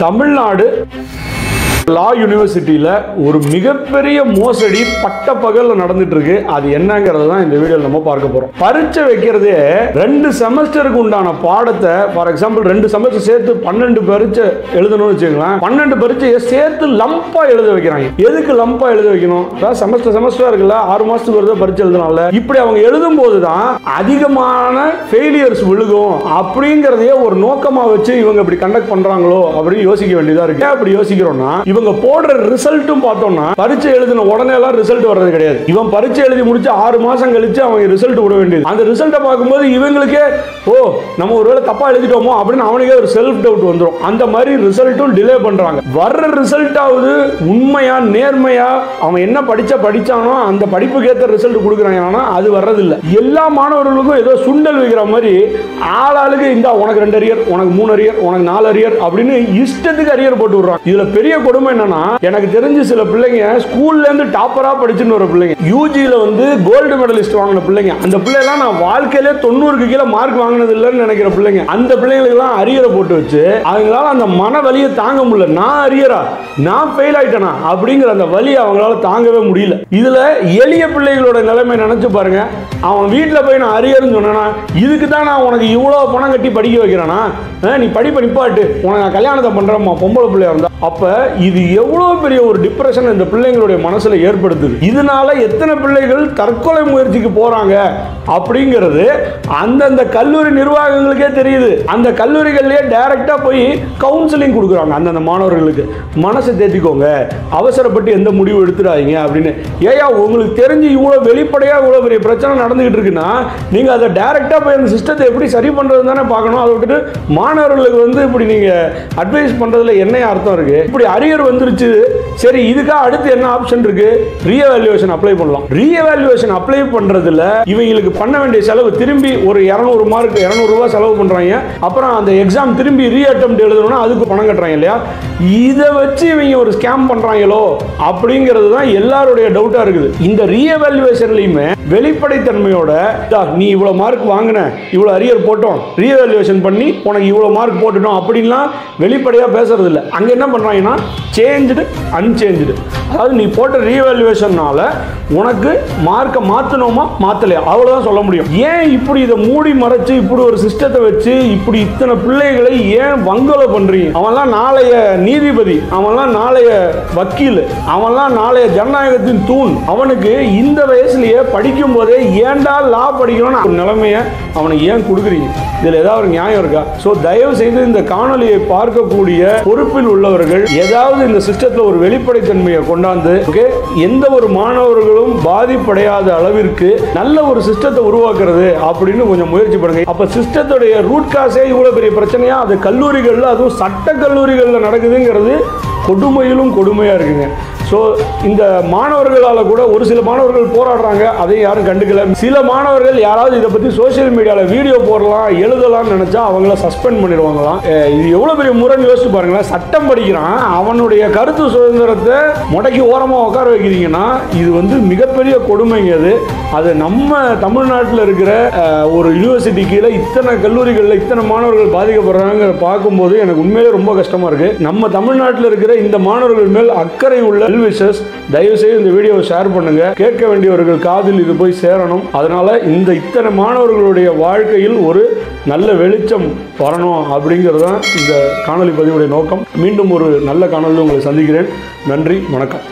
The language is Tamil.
தமிழ்நாடு லா யூனிவர்சிட்டியில் ஒரு மிகப்பெரிய மோசடி பட்ட பகல்ல நடந்துட்டு இருக்கு. அது என்னங்கிறது தான் இந்த வீடியோவில் நம்ம பார்க்க போறோம். பரீட்சை வைக்கிறதே 2 செமஸ்டருக்கு உண்டான பாடத்தை, ஃபார் எக்ஸாம்பிள் 2 செமஸ்டர் சேர்த்து 12 பரீட்சை எழுதணும்னு வச்சுக்கலாம். 12 பரீட்சையை சேர்த்து லம்பா எழுத வைக்கிறாங்க. எதுக்கு லம்பா எழுத வைக்கணும்? செமஸ்டரா இருக்குல்ல, 6 மாசத்துக்கு வருது பரீட்சை எழுதனால. இப்படி அவங்க எழுதும் போது தான் அதிகமான ஃபெயிலியர்ஸ் விழுகும் அப்படிங்கிறதையே ஒரு நோக்கமா வச்சு இவங்க இப்படி கண்டக்ட் பண்றாங்களோ அப்படின்னு யோசிக்க வேண்டியதா இருக்கு. அப்படி யோசிக்கிறோம்னா இவங்க போடுற ரிசல்ட்டும் பார்த்தோம்னா பரீட்சை எழுதின உடனே எல்லாம் ரிசல்ட் வர்றது கிடையாது. இவன் பரீட்சை எழுதி முடிச்சு 6 மாசம் கழிச்சு அவங்க ரிசல்ட் விட வேண்டியது. அந்த ரிசல்ட்டை பார்க்கும்போது இவங்களுக்கே நம்ம ஒருவேளை தப்பா எழுதிட்டோமோ அப்படின்னு அவனுக்கே ஒரு செல்ஃப் டவுட் வந்துடும். அந்த மாதிரி ரிசல்ட்டும் டிலே பண்றாங்க. வர்ற ரிசல்ட்டாவது உண்மையா நேர்மையா அவன் என்ன படிச்சானோ அந்த படிப்புக்கு ஏற்ற ரிசல்ட் கொடுக்குறாங்க. ஆனா அது வர்றதில்லை. எல்லா மாணவர்களுக்கும் ஏதோ சுண்டல் வைக்கிற மாதிரி ஆளாளுக்கு இந்த உனக்கு 2 அரியர், உனக்கு 3 அரியர், உனக்கு 4 அரியர் அப்படின்னு இஷ்டத்துக்கு அரியர் போட்டு விடுறாங்க. இதுல பெரிய கொடுமை என்னன்னா, எனக்கு தெரிஞ்சு சில பிள்ளைங்க ஸ்கூல்ல இருந்து டாப்பரா படிச்சுன்னு வர பிள்ளைங்க, யூஜில வந்து கோல்டு மெடலிஸ்ட் வாங்கின பிள்ளைங்க, அந்த பிள்ளைலாம் நான் வாழ்க்கையிலே 90க்கு கீழே மார்க் வாங்கினது இல்லைன்னு நினைக்கிற பிள்ளைங்க, அந்த பிள்ளைங்களுக்கு எல்லாம் அரியரை போட்டு வச்சு அவங்களால அந்த மன வலியை தாங்க முடியல. நான் அரியரா, நான் ஃபெயில் ஆயிட்டேனா அப்படிங்கிற அந்த வலியை அவங்களால தாங்கவே முடியல. இதுல எளிய பிள்ளைகளோட நிலைமை நினைச்சு பாருங்க. அவன் வீட்டுல போய் நான் அரியர்னு சொன்னா, இதுக்கு தான் நான் உனக்கு இவ்வளவு பணம் கட்டி படிக்க வைக்கிறேனா, நீ படிப்ப நிப்பாட்டு, உனக்கு நான் கல்யாணத்தை பண்றேன் பொம்பளை பிள்ளையா இருந்தா. அப்ப இது எவ்வளவு பெரிய ஒரு டிப்ரெஷன் இந்த பிள்ளைங்களுடைய மனசுல ஏற்படுத்துது. இதனால எத்தனை பிள்ளைகள் தற்கொலை முயற்சிக்கு போறாங்க அப்படிங்கிறது அந்தந்த கல்லூரி நிர்வாகங்களுக்கே தெரியுது. அந்த கல்லூரிகள்லயே டைரக்டா போய் கவுன்சிலிங் கொடுக்குறாங்க அந்தந்த மாணவர்களுக்கு. மனசை தேத்திக்கோங்க, அவசரப்பட்டு எந்த முடிவு எடுத்துடாதீங்க அப்படின்னு. ஏயா உங்களுக்கு தெரிஞ்சு இவ்வளவு வெளிப்படையா இவ்வளவு பெரிய பிரச்சனை நடந்துகிட்டு இருக்குன்னா நீங்க அதை டைரக்டா போய் அந்த சிஸ்டத்தை எப்படி சரி பண்றது தானே பார்க்கணும். அதை விட்டுட்டு மாணவர்களுக்கு வந்து இப்படி நீங்க அட்வைஸ் பண்றதுல என்ன அர்த்தம் இருக்கு? இப்படி அரியர் வந்துருச்சு, சரி இதுக்காக அடுத்து என்ன ஆப்ஷன் இருக்கு? ரீஎவாலுவேஷன் அப்ளை பண்ணலாம். ரீஎவாலுவேஷன் அப்ளை பண்றதுல இவங்களுக்கு பண்ண வேண்டிய செலவு திரும்பி ஒரு 200 மார்க் 200 ரூபாய் செலவு பண்றாங்க. அப்புறம் அந்த எக்ஸாம் திரும்பி ரீஅட்டெம்ப்ட் எழுதணும்னா அதுக்கு பணம் கட்டுறாங்க இல்லையா? இதை வச்சு இவங்க ஒரு ஸ்கேம் பண்றாங்களோ அப்படிங்கிறது தான் எல்லாருடைய டவுட்டா இருக்குது. இந்த ரீஎவாலுவேஷன்லயுமே வெளிப்படைத்தன்மையோட நீ இவ்வளவு மார்க் வாங்கின, இவ்வளவு அரியர் போட்டோம், ரீஎவாலுவேஷன் பண்ணி உனக்கு இவ்வளவு மார்க் போட்டுட்டோம் அப்படின்லாம் வெளிப்படையா பேசுறது இல்லை. அங்க என்ன பண்றாங்கன்னா சேஞ்ச்டு அன்சேஞ்ச்டு, அதாவது நீ போட்ட ரீஎவாலுவேஷன்னால உனக்கு மார்க்கை மாத்தணுமா மாத்தலையா அவ்வளவுதான் சொல்ல முடியும். ஏன் இப்படி இதை மூடி மறைச்சு இப்படி ஒரு சிஸ்டத்தை வச்சு இப்படி இத்தனை பிள்ளைகளை ஏன் வங்கோல பண்றீங்க? அவன்லாம் நாளைய நீதிபதி, அவன்லாம் நாளைய வக்கீல், அவன்லாம் நாளைய ஜனநாயகத்தின் தூண். அவனுக்கு இந்த வயசுலயே படிக்கும் போதே ஏன்டா லா படிக்கணும்னு ஒரு நிலைமையை அவனுக்கு ஏன் கொடுக்குறீங்க? இதுல ஏதாவது ஒரு நியாயம் இருக்கா? சோ தயவு செய்து இந்த காணொலியை பார்க்கக்கூடிய பொறுப்பில் உள்ளவர்கள் ஏதாவது இந்த சிஸ்டத்துல ஒரு வெளிப்படைத்தன்மையை கொண்டாந்து எந்த ஒரு மாணவர்களும் பாதிப்படையாத அளவிற்கு நல்ல ஒரு சிஸ்டத்தை உருவாக்குறது அப்படின்னு கொஞ்சம் முயற்சி பண்ணுங்க. அப்ப சிஸ்டத்துடைய ரூட் காசே இவ்வளவு பெரிய பிரச்சனையா அது கல்லூரிகள்ல, அதுவும் சட்ட கல்லூரிகள்ல நடக்குதுங்கிறது கொடுமையிலும் கொடுமையா இருக்குங்க. ஸோ இந்த மாணவர்களால் கூட ஒரு சில மாணவர்கள் போராடுறாங்க, அதையும் யாரும் கண்டுக்கல. சில மாணவர்கள் யாராவது இதை பற்றி சோசியல் மீடியாவில் வீடியோ போடலாம் எழுதலாம்னு நினச்சா அவங்கள சஸ்பெண்ட் பண்ணிடுவாங்களாம். இது எவ்வளோ பெரிய முறைன்னு யோசிச்சு பாருங்களேன். சட்டம் படிக்கிறான், அவனுடைய கருத்து சுதந்திரத்தை முடக்கி ஓரமாக உட்கார வைக்கிறீங்கன்னா இது வந்து மிகப்பெரிய கொடுமைங்க. அது நம்ம தமிழ்நாட்டில் இருக்கிற ஒரு யூனிவர்சிட்டி கீழே இத்தனை கல்லூரிகளில் இத்தனை மாணவர்கள் பாதிக்கப்படுறாங்க பார்க்கும்போது எனக்கு உண்மையிலே ரொம்ப கஷ்டமாக இருக்குது. நம்ம தமிழ்நாட்டில் இருக்கிற இந்த மாணவர்கள் மேல் அக்கறை உள்ள தயவு செய்து இந்த வீடியோவை ஷேர் பண்ணுங்க. கேட்க வேண்டியவர்கள் காதில் இது போய் சேரணும். அதனால இந்த இத்தனை மாணவர்களுடைய வாழ்க்கையில் ஒரு நல்ல வெளிச்சம் வரணும் அப்படிங்கிறது தான் இந்த காணொலி பதிவுடைய நோக்கம். மீண்டும் ஒரு நல்ல காணொலியில் உங்களை சந்திக்கிறேன். நன்றி, வணக்கம்.